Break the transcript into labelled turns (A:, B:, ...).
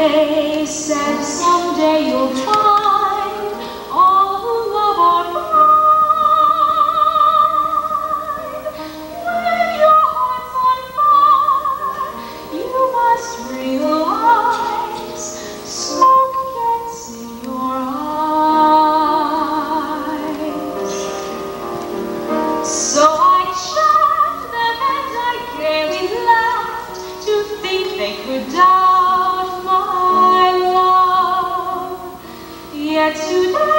A: They said someday you'll find all who love are mine. When your heart's on fire, you must realize smoke gets in your eyes. So I charmed them and I gaily laughed to think they could doubt my love. Yet today